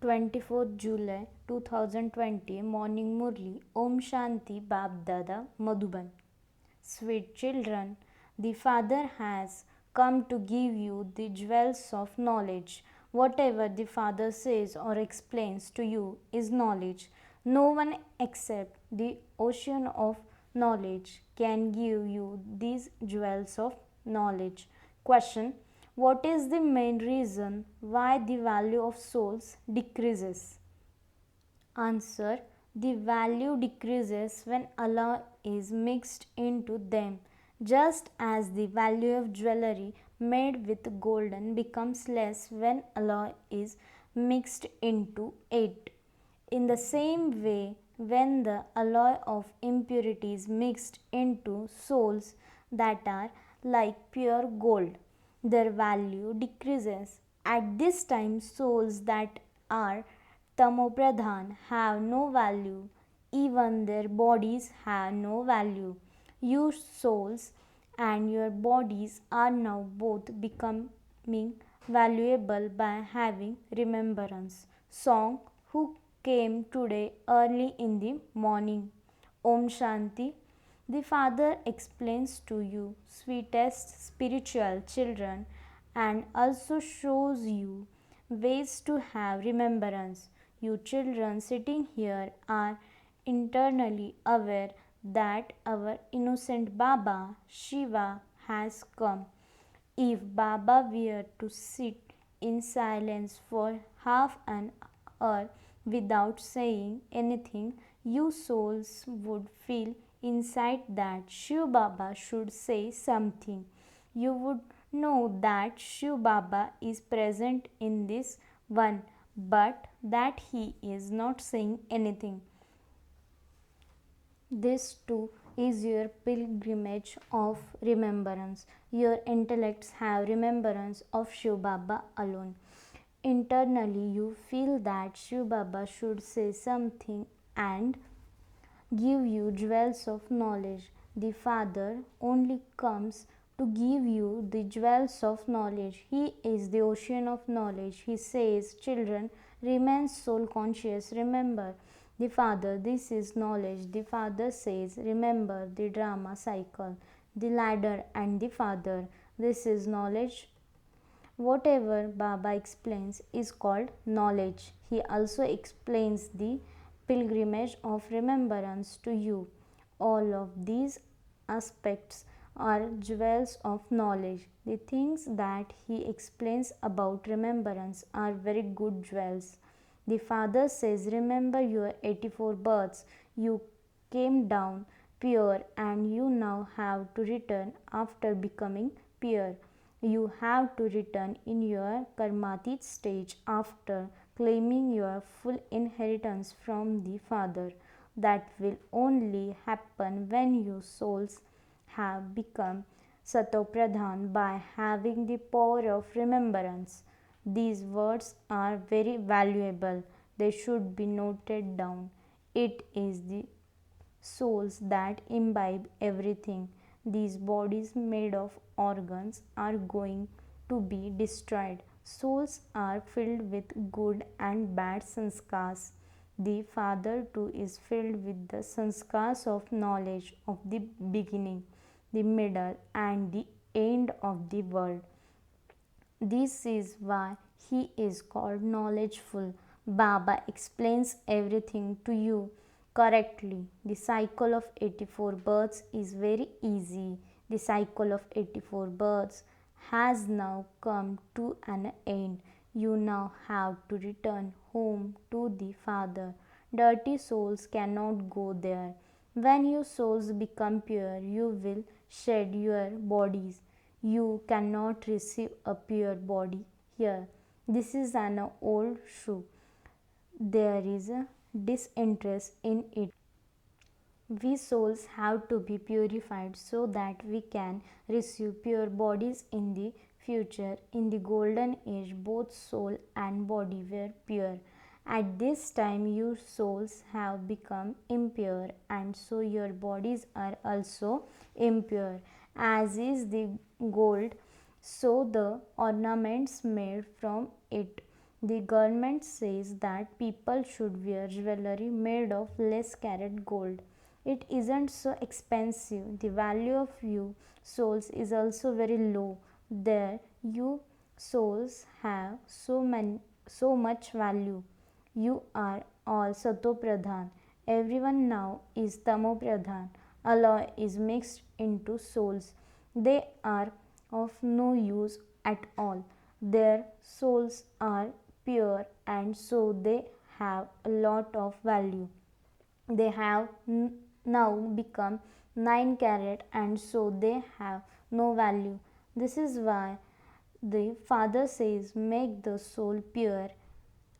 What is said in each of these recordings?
24th July 2020 Morning Murli Om Shanti Bab Dada Madhuban. Sweet children, the Father has come to give you the jewels of knowledge. Whatever the Father says or explains to you is knowledge. No one except the ocean of knowledge can give you these jewels of knowledge. Question: what is the main reason why the value of souls decreases? Answer: the value decreases when alloy is mixed into them, just as the value of jewelry made with golden becomes less when alloy is mixed into it. In the same way, when the alloy of impurities mixed into souls that are like pure gold, their value decreases. At this time, souls that are tamopradhan have no value, even their bodies have no value. Your souls and your bodies are now both becoming valuable by having remembrance. Song: who came today early in the morning. Om Shanti. The Father explains to you, sweetest spiritual children, and also shows you ways to have remembrance. You children sitting here are internally aware that our innocent Baba Shiva has come. If Baba were to sit in silence for half an hour without saying anything, you souls would feel inside that Shiv Baba should say something. You would know that Shiv Baba is present in this one, but that he is not saying anything. This too is your pilgrimage of remembrance. Your intellects have remembrance of Shiv Baba alone. Internally, you feel that Shiv Baba should say something and give you jewels of knowledge. The Father only comes to give you the jewels of knowledge. He is the ocean of knowledge. He says, children, remain soul conscious. Remember the Father, this is knowledge. The Father says, remember the drama cycle, the ladder, and the Father. This is knowledge. Whatever Baba explains is called knowledge. He also explains the pilgrimage of remembrance to you. All of these aspects are jewels of knowledge. The things that he explains about remembrance are very good jewels. The Father says, remember your 84 births. You came down pure and you now have to return after becoming pure. You have to return in your karmatit stage after claiming your full inheritance from the Father. That will only happen when you souls have become Satopradhan by having the power of remembrance. These words are very valuable. They should be noted down. It is the souls that imbibe everything. These bodies made of organs are going to be destroyed. Souls are filled with good and bad sanskars. The Father too is filled with the sanskars of knowledge of the beginning, the middle, and the end of the world. This is why he is called knowledgeful. Baba explains everything to you correctly. The cycle of 84 births is very easy. The cycle of 84 births has now come to an end. You now have to return home to the Father. Dirty souls cannot go there. When your souls become pure, you will shed your bodies. You cannot receive a pure body here. This is an old shoe. There is a disinterest in it. We souls have to be purified so that we can receive pure bodies in the future. In the golden age, both soul and body were pure. At this time, your souls have become impure, and so your bodies are also impure. As is the gold, so the ornaments made from it. The government says that people should wear jewelry made of less carat gold. It isn't so expensive. The value of you souls is also very low. There you souls have so much value. You are all Sato Pradhan. Everyone now is Tamo Pradhan. Alloy is mixed into souls. They are of no use at all. Their souls are pure and so they have a lot of value. They have now become 9 carat and so they have no value. This is why the Father says, make the soul pure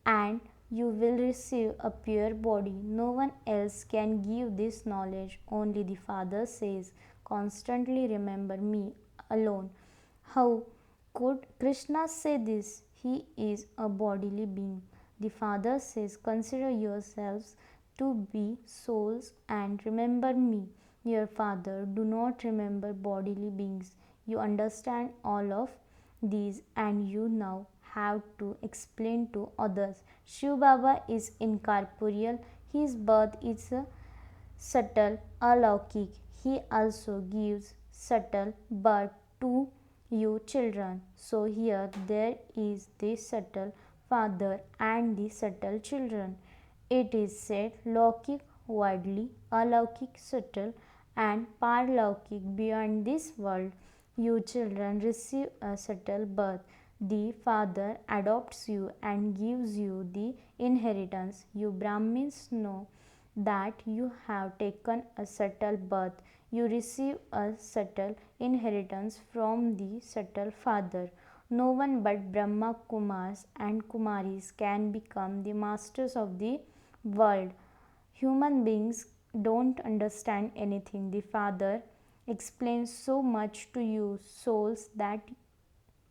and you will receive a pure body. No one else can give this knowledge. Only the Father says, constantly remember me alone. How could Krishna say this? He is a bodily being. The Father says, consider yourselves to be souls and remember me, your Father. Do not remember bodily beings. You understand all of these and you now have to explain to others. Shiv Baba is incorporeal. His birth is subtle, alaukik. He also gives subtle birth to you children. So here there is the subtle father and the subtle children. It is said Laukik widely, Alaukik subtle, and Paralaukik beyond this world. You children receive a subtle birth. The Father adopts you and gives you the inheritance. You Brahmins know that you have taken a subtle birth. You receive a subtle inheritance from the subtle Father. No one but Brahma Kumars and Kumaris can become the masters of the world. Human beings don't understand anything. The Father explains so much to you. Souls that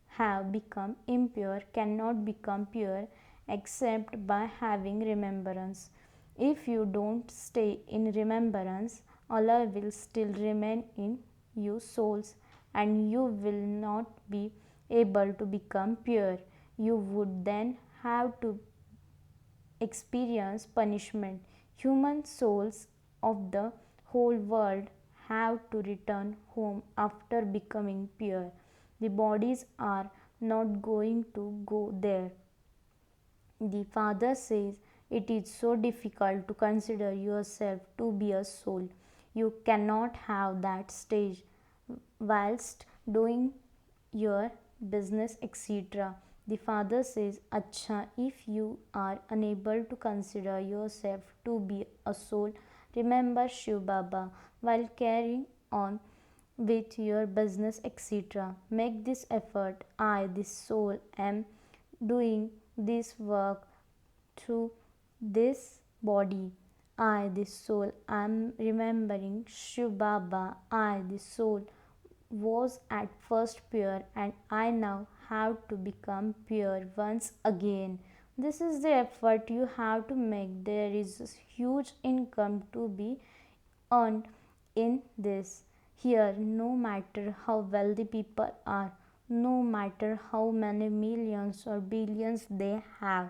have become impure cannot become pure except by having remembrance. If you don't stay in remembrance, Allah will still remain in you souls and you will not be able to become pure. You would then have to experience punishment. Human souls of the whole world have to return home after becoming pure. The bodies are not going to go there. The Father says it is so difficult to consider yourself to be a soul. You cannot have that stage whilst doing your business, etc. The Father says, Acha, if you are unable to consider yourself to be a soul, remember Shiv Baba while carrying on with your business, etc. Make this effort. I, this soul, am doing this work through this body. I, the soul, am remembering Shiv Baba. I, the soul, was at first pure and I now have to become pure once again. This is the effort you have to make. There is a huge income to be earned in this. Here, no matter how wealthy people are, no matter how many millions or billions they have,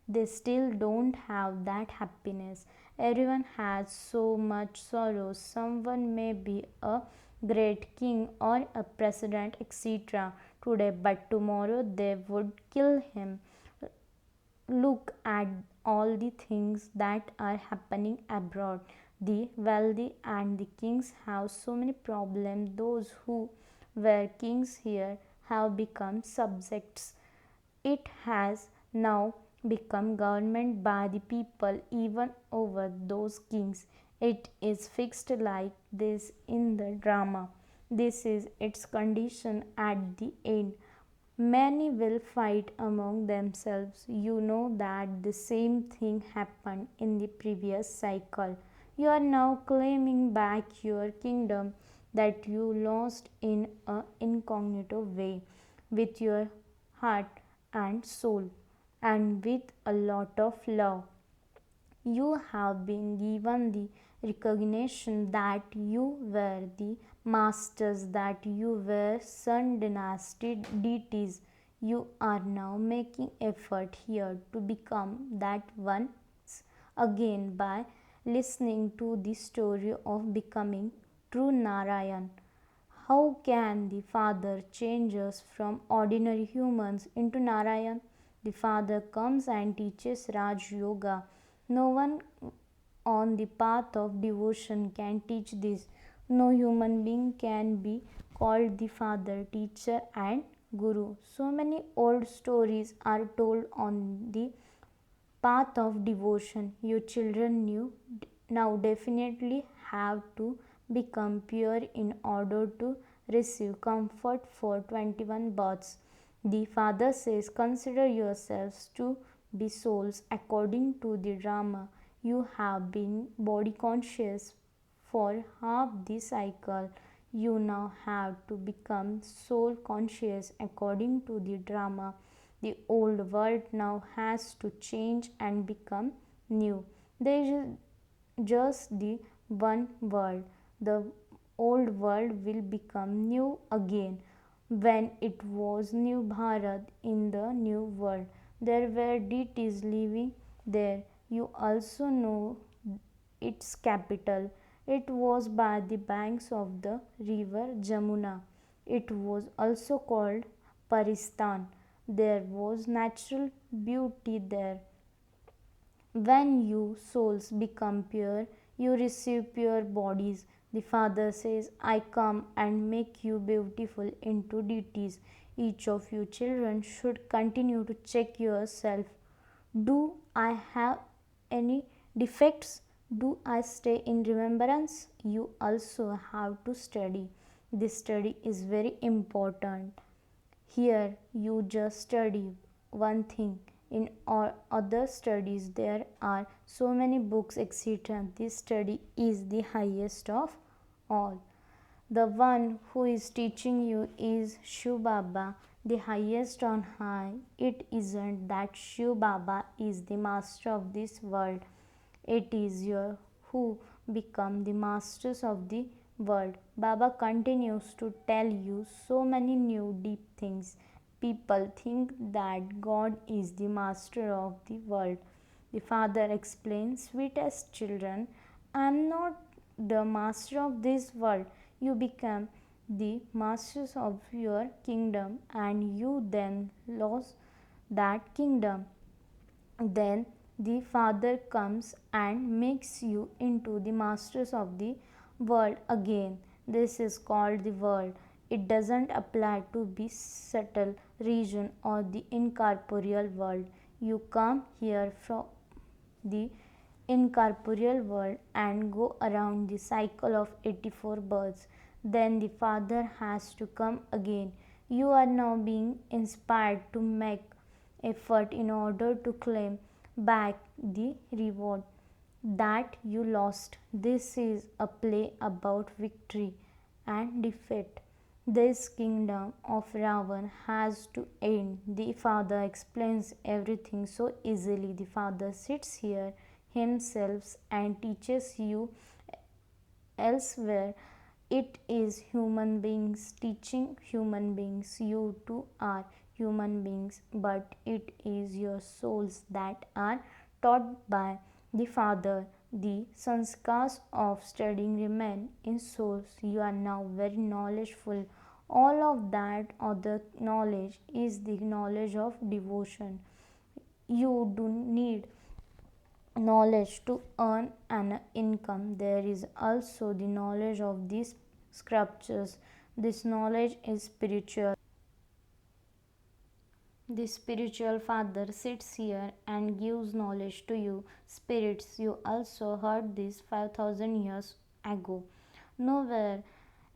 they still don't have that happiness. Everyone has so much sorrow. Someone may be a great king or a president, etc. today, but tomorrow they would kill him. Look at all the things that are happening abroad. The wealthy and the kings have so many problems. Those who were kings here have become subjects. It has now become government by the people even over those kings. It is fixed like this in the drama. This is its condition at the end. Many will fight among themselves. You know that the same thing happened in the previous cycle. You are now claiming back your kingdom that you lost in an incognito way with your heart and soul and with a lot of love. You have been given the recognition that you were the masters, that you were Sun dynasty deities. You are now making effort here to become that once again by listening to the story of becoming true Narayan. How can the Father change us from ordinary humans into Narayan? The Father comes and teaches Raj Yoga. No one on the path of devotion can teach this. No human being can be called the Father, teacher, and Guru. So many old stories are told on the path of devotion. Your children knew now definitely have to become pure in order to receive comfort for 21 births. The Father says, consider yourselves to be souls according to the drama. You have been body conscious for half the cycle. You now have to become soul conscious according to the drama. The old world now has to change and become new. There is just the one world. The old world will become new again. When it was New Bharat in the new world, there were deities living there. You also know its capital. It was by the banks of the river Jamuna. It was also called Paristan. There was natural beauty there. When you souls become pure, you receive pure bodies. The Father says, I come and make you beautiful into deities. Each of you children should continue to check yourself. Do I have any defects? Do I stay in remembrance? You also have to study. This study is very important. Here you just study one thing. In all other studies, there are so many books, etc. This study is the highest of all. The one who is teaching you is Shiv Baba, the highest on high. It isn't that Shiv Baba is the master of this world. It is you who become the masters of the world. Baba continues to tell you so many new deep things. People think that God is the master of the world. The Father explains, sweetest children, I am not the master of this world. You become the masters of your kingdom, and you then lose that kingdom. Then the Father comes and makes you into the masters of the world again. This is called the world. It doesn't apply to the subtle region or the incorporeal world. You come here from the incorporeal world and go around the cycle of 84 births. Then the Father has to come again. You are now being inspired to make effort in order to claim back the reward that you lost. This is a play about victory and defeat. This kingdom of Ravan has to end. The Father explains everything so easily. The Father sits here himself and teaches you elsewhere. It is human beings teaching human beings. You too are human beings, but it is your souls that are taught by the Father. The sanskars of studying remain in souls. You are now very knowledgeful. All of that other knowledge is the knowledge of devotion. You do need knowledge to earn an income. There is also the knowledge of these scriptures. This knowledge is spiritual. The spiritual father sits here and gives knowledge to you. Spirits, you also heard this 5000 years ago. Nowhere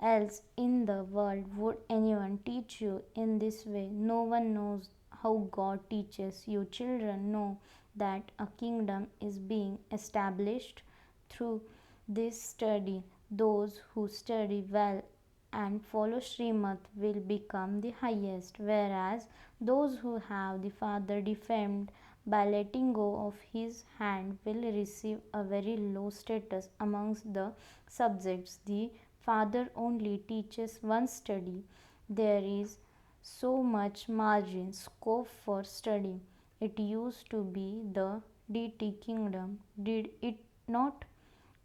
else in the world would anyone teach you in this way. No one knows how God teaches you. Children know that a kingdom is being established through this study. Those who study well and follow Srimad will become the highest, whereas those who have the Father defamed by letting go of his hand will receive a very low status amongst the subjects. The Father only teaches one study. There is so much margin, scope for study. It used to be the deity kingdom, did it not?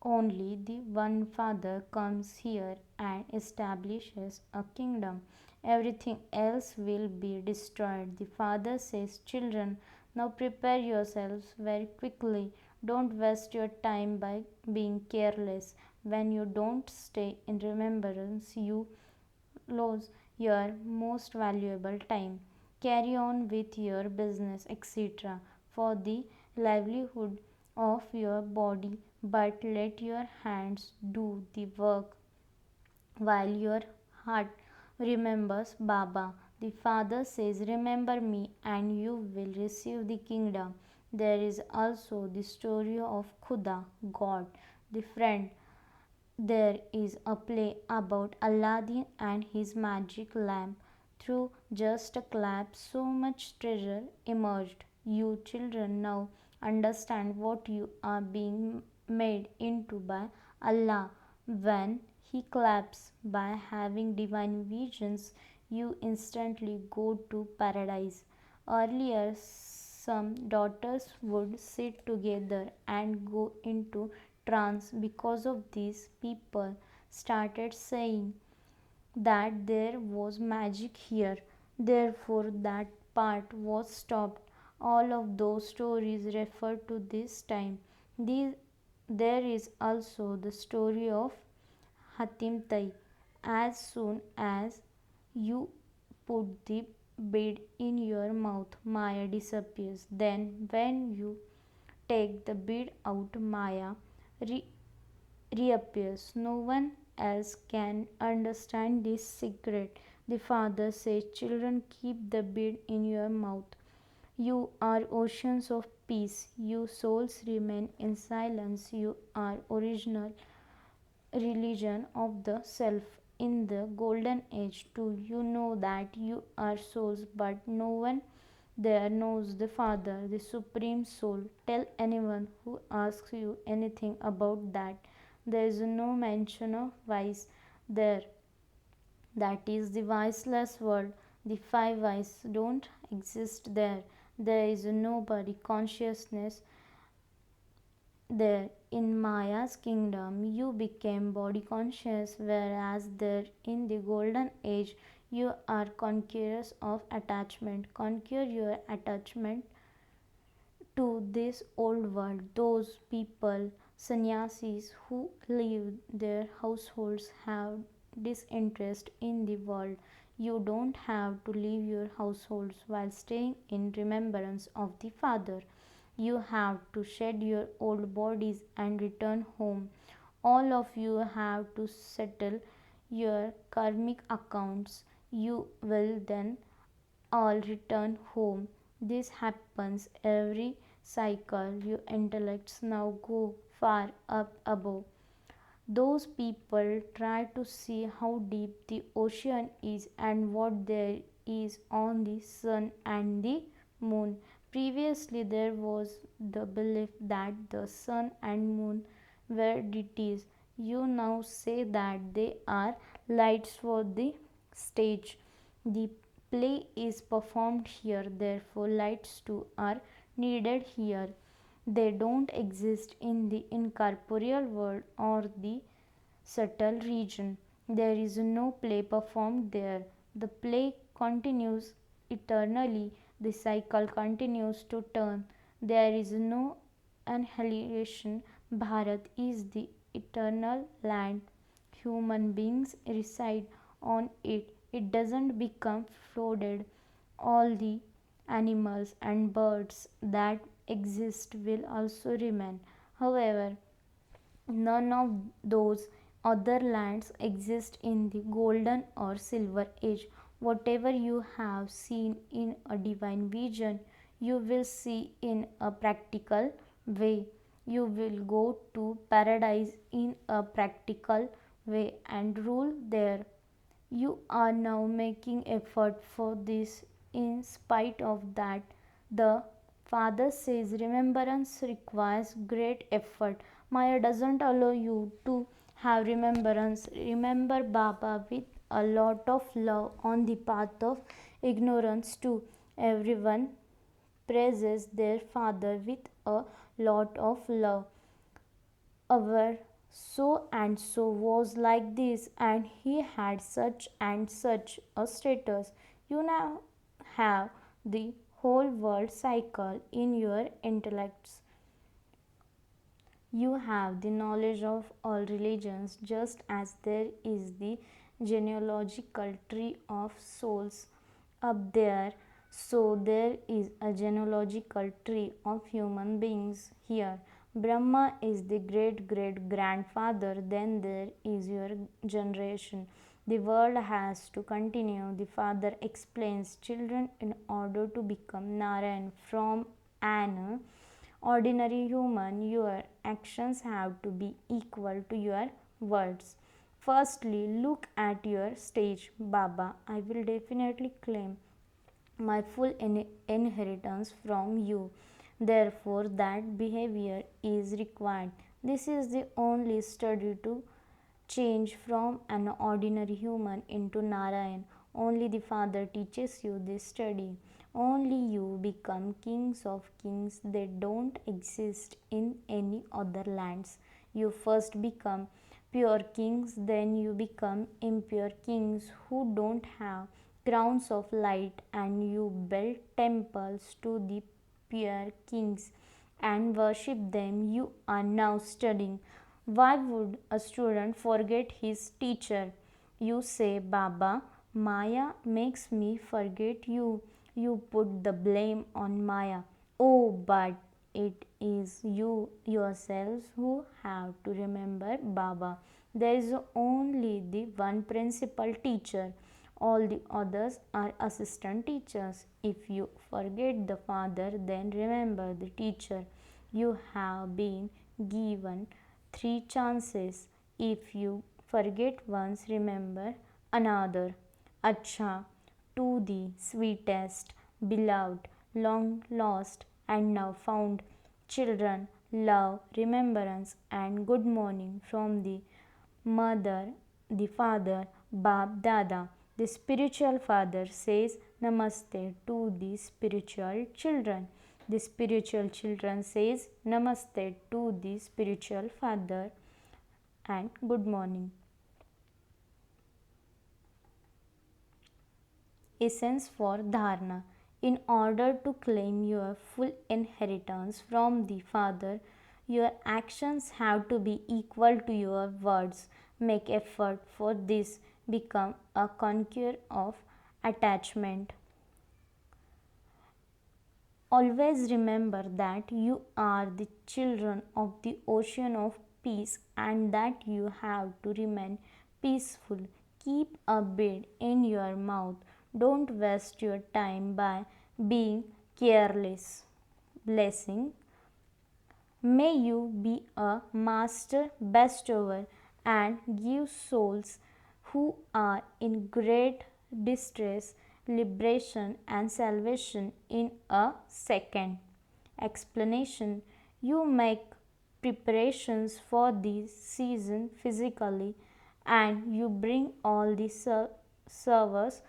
Only the one father comes here and establishes a kingdom. Everything else will be destroyed. The father says, children, now prepare yourselves very quickly. Don't waste your time by being careless. When you don't stay in remembrance, you lose your most valuable time. Carry on with your business, etc., for the livelihood of your body, but let your hands do the work while your heart remembers Baba. The Father says, remember me, and you will receive the kingdom. There is also the story of Khuda, God, the friend. There is a play about Aladdin and his magic lamp. Through just a clap, so much treasure emerged. You children now understand what you are being made into by Allah. When He claps by having divine visions, you instantly go to paradise. Earlier, some daughters would sit together and go into trance. Because of this, people started saying that there was magic here. Therefore, that part was stopped. All of those stories refer to this time. There is also the story of Hatim Tai. As soon as you put the bead in your mouth, Maya disappears. Then, when you take the bead out, Maya re- reappears. No one else can understand this secret. The father says, children, keep the bead in your mouth. You are oceans of peace. You souls remain in silence. You are original religion of the self. In the golden age, too, you know that you are souls, but no one there knows the Father, the Supreme Soul. Tell anyone who asks you anything about that. There is no mention of vice there. That is the viceless world. The five vices don't exist there. There is no body consciousness there. In Maya's kingdom, you became body conscious, whereas there in the golden age, you are conquerors of attachment. Conquer your attachment to this old world. Those people, sannyasis who leave their households, have disinterest in the world. You don't have to leave your households while staying in remembrance of the Father. You have to shed your old bodies and return home. All of you have to settle your karmic accounts. You will then all return home. This happens every cycle. Your intellects now go far up above. Those people try to see how deep the ocean is and what there is on the sun and the moon. Previously, there was the belief that the sun and moon were deities. You now say that they are lights for the stage. The play is performed here, therefore, lights too are needed here. They don't exist in the incorporeal world or the subtle region. There is no play performed there. The play continues eternally. The cycle continues to turn. There is no annihilation. Bharat is the eternal land. Human beings reside on it. It doesn't become flooded. All the animals and birds that exist will also remain. However, none of those other lands exist in the golden or silver age. Whatever you have seen in a divine vision, you will see in a practical way. You will go to paradise in a practical way and rule there. You are now making effort for this. In spite of that, the Father says remembrance requires great effort. Maya doesn't allow you to have remembrance. Remember Baba with a lot of love on the path of ignorance too. Everyone praises their father with a lot of love. Our so and so was like this, and he had such and such a status. You now have the whole world cycle in your intellects. You have the knowledge of all religions, just as there is the genealogical tree of souls up there, so there is a genealogical tree of human beings here. Brahma is the great great grandfather, then there is your generation. The world has to continue. The father explains children in order to become Narayan from an ordinary human, your actions have to be equal to your words. Firstly, look at your stage. Baba, I will definitely claim my full inheritance from you. Therefore, that behavior is required. This is the only study to change from an ordinary human into Narayan. Only the Father teaches you this study. Only you become kings of kings. They don't exist in any other lands. You first become pure kings, then you become impure kings who don't have crowns of light, and you build temples to the pure kings and worship them. You are now studying. Why would a student forget his teacher? You say, Baba, Maya makes me forget you. You put the blame on Maya. Oh, but it is you yourselves who have to remember Baba. There is only the one principal teacher. All the others are assistant teachers. If you forget the father, then remember the teacher. You have been given three chances. If you forget once, remember another. Acha, to the sweetest, beloved, long lost, and now found children, love, remembrance, and good morning from the mother, the father, Bab Dada. The spiritual father says Namaste to the spiritual children. The spiritual children says Namaste to the spiritual father and good morning. Essence for Dharana. In order to claim your full inheritance from the Father, your actions have to be equal to your words. Make effort for this. Become a conqueror of attachment. Always remember that you are the children of the ocean of peace and that you have to remain peaceful. Keep a bead in your mouth. Don't waste your time by being careless. Blessing. May you be a master bestower and give souls who are in great distress liberation and salvation in a second. Explanation. You make preparations for the season physically and you bring all the servers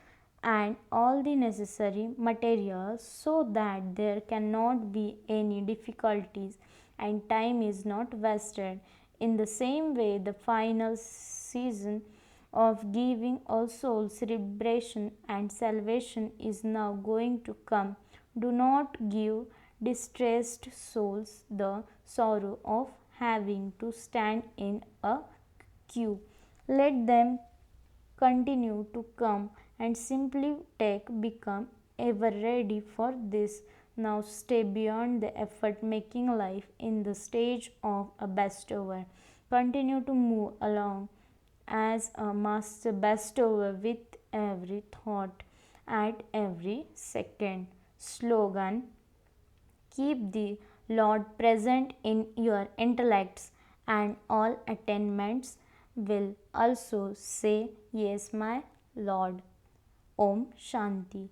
and all the necessary materials so that there cannot be any difficulties and time is not wasted. In the same way, the final season of giving all souls liberation and salvation is now going to come. Do not give distressed souls the sorrow of having to stand in a queue. Let them continue to come and simply become ever ready for this. Now stay beyond the effort making life in the stage of a bestower. Continue to move along as a master bestower with every thought at every second. Slogan. Keep the Lord present in your intellects and all attainments will also say, Yes, my Lord. Om Shanti.